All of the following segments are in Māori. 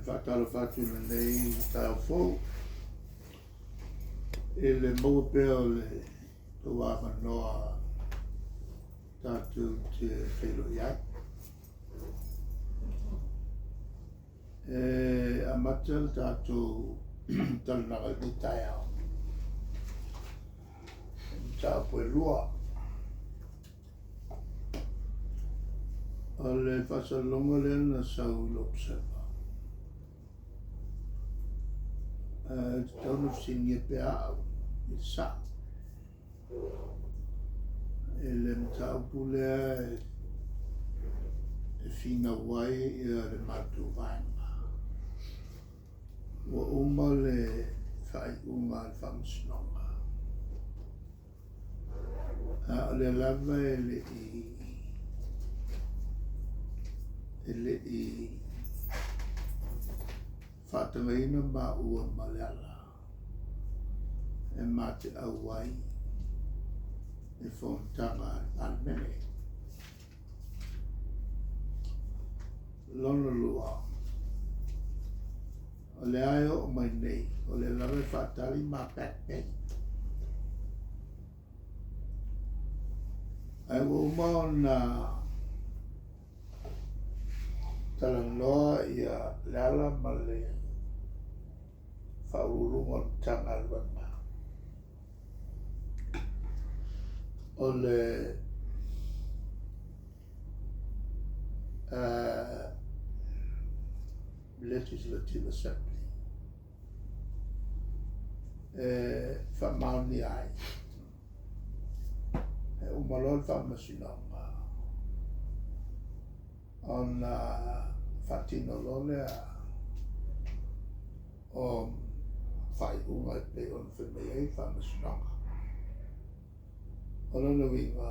whakaro whatu na nei tau fōu e le mau pēo le tua manoa tātou te whairo iai a matel tātou talunaka ni tai au tāu poe lua o le whasalonga le na sau lopsepa taunu singe pe au i sa e le mtau pulea e fina wai i le matu vaima wa uma le whai unga al whamsinonga o le lava e le i whatangaina ma ua maleala e mate au wai e whontanga anmene lono lua o le aio o mai nei o le lawe whatari ma pekpek ai wa umao na talanoa ia le ala ma le whaururunga tanga luanga o le Legislative Assembly whamauni ai umalol whamasinonga ona whatino lole o whai unga pe on whemei ei whamasinonga ona no winga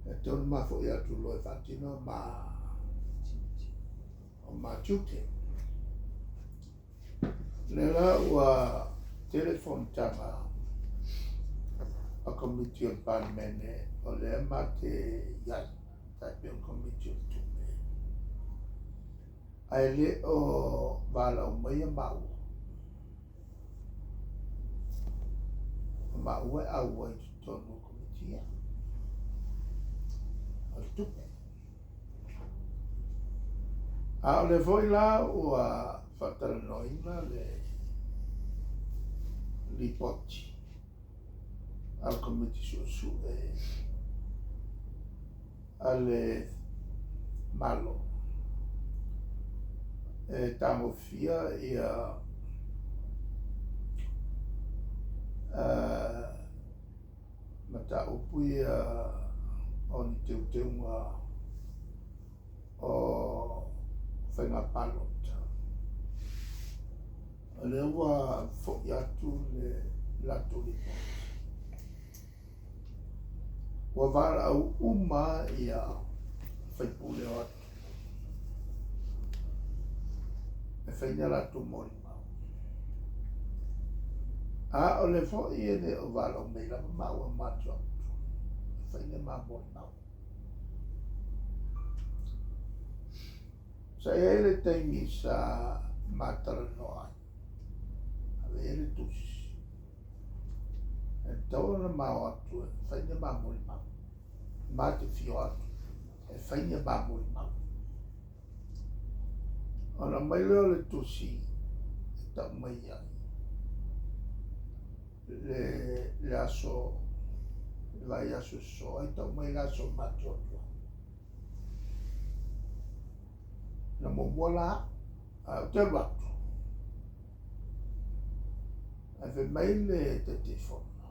e tonu mafo i atu loe whatino ma o Machute. Nela ua telefon tanga a committee on parliament o le mate iai tai on committee on tume. Ai le o wala o mai mau. Mau e au ai tonu committee o tume. A le foi la ua whataranoina le ripoti al committee su ale malo e tango fia ia mata upu ia oni teuteunga o whainga palota. Le ua fo'i atu le lato lipo. Ua vara au uma ia whaipule o atu. E whaina lato mori mau. A o le fo'i e le o vara o meila mau a matu atu. E whaina ma mori mau. Sa ele taimi sa matara noa. Ave ele tusi. E taura na mau atu e whaine mamuri mau. Mate fio atu e whaine mamuri mau. Ona mai leo le tusi e tau mai ai. Le aso, vai aso so, e tau mai aso matoto. Na momola a te watu. A fe mai le te fono.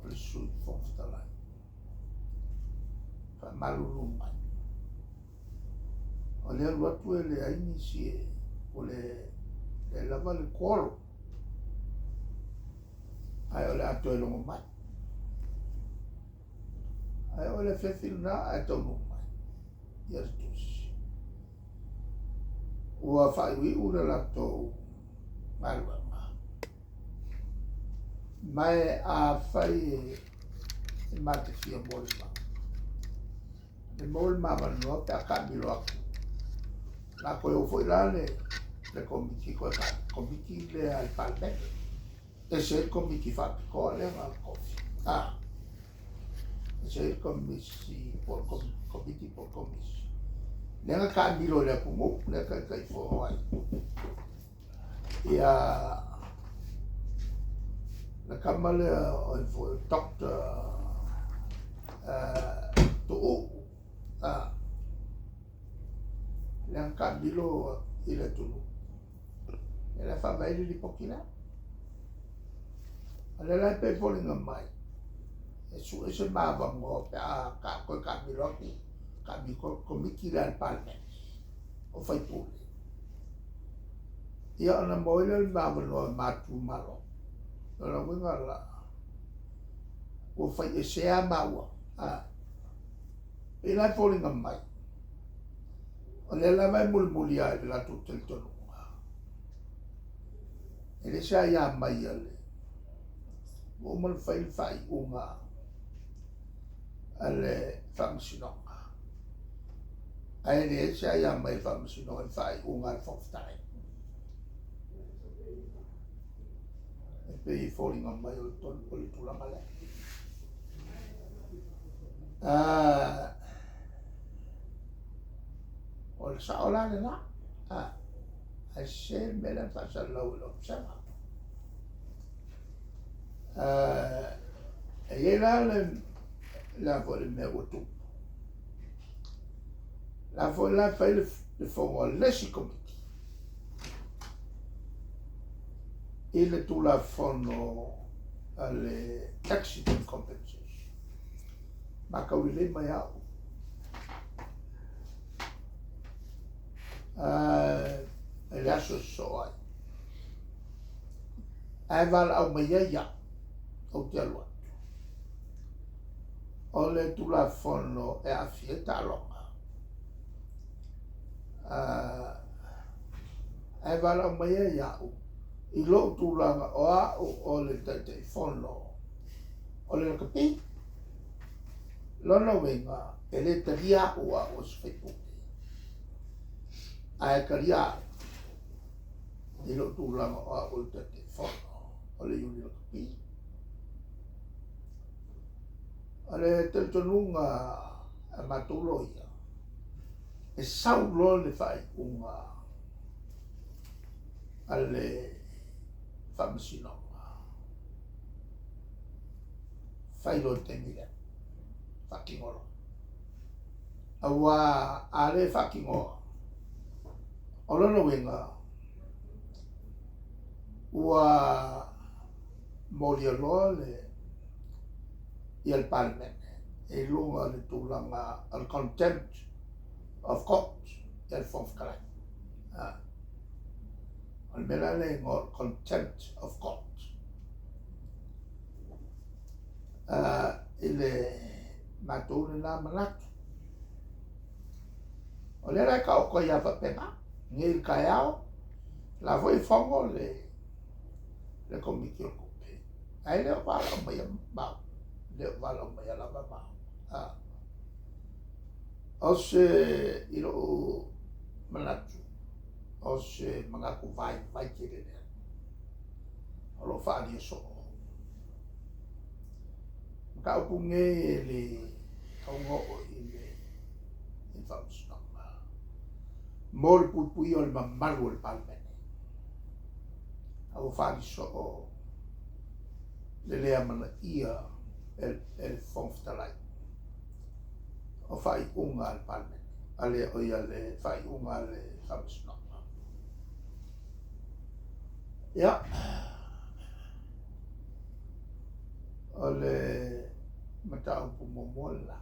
O le sui fonftalai. Fa malulu mai. O le watu e le aini si e o le lava le koro. Ai o le ato e longo mai. Ai o le fefil na a tonu mai. Yertus. Ua whaiwi ura lato marwama. Mai a whai e mate fia mori mau. E mori mama noa pe a kamilo aku. la koe o foi la le komiti koe ka komiti le al palme e se komiti fa ko le al kofi se komisi por komiti por komisi le nga ka milo le pumo le ka kai fo ai ia la kamale o fo doctor to le nga milo ile tulu ele fa vai di pokina ale la pe folinga mai e su ese mava mo ka ko ka milo ki ka mi ko komiti le al palme o fai pule ia ana moile il mava no matu malo la winga la o fai e se a maua e la folinga mai o le la mai mulmulia la tutto il tono e le sa ia mai ale o mal fai unga alle funzionong ai le sa ia mai funzionong fai unga al foftai e pei falling on mai o ton o le tula male o le sa ola le na ai se me la fa sa lo sama e era la vole me o tu la vole la fa le fongo lesi komiti e le tula fono alle accident compensation ma ka wile mai au e le aso so ai val au mai ia o te alua o le tula fono e a fieta longa ai val au mai ia i lo tula o le te fono o le kapi lono wenga e le taria o sfetu ai karia i lo tula o le te fono o le yuni kapi ale te tonunga matulo ia e saulo le fai unga ale famsinonga fai lo te mire fakingolo awa ale fakingo olono wenga ua moliolo le il palme e lunga le tulanga al contempt of court il fonf kala al melale ngor contempt of court ile matone la malatu o le ra ka o ko ia fa pena ngil kayao la voi fongo le komikio kope ai le pa la mai ba le valo mai la ba o se ilo malatu o se mangaku vai kere o lo fa di so ka o punge le tongo ile infams no mol pupui o il mammalu il palme o fa di so le amana ia el fonftalai o fai unga al palme ale o ia le fai unga le famsno ja o le matau pu momola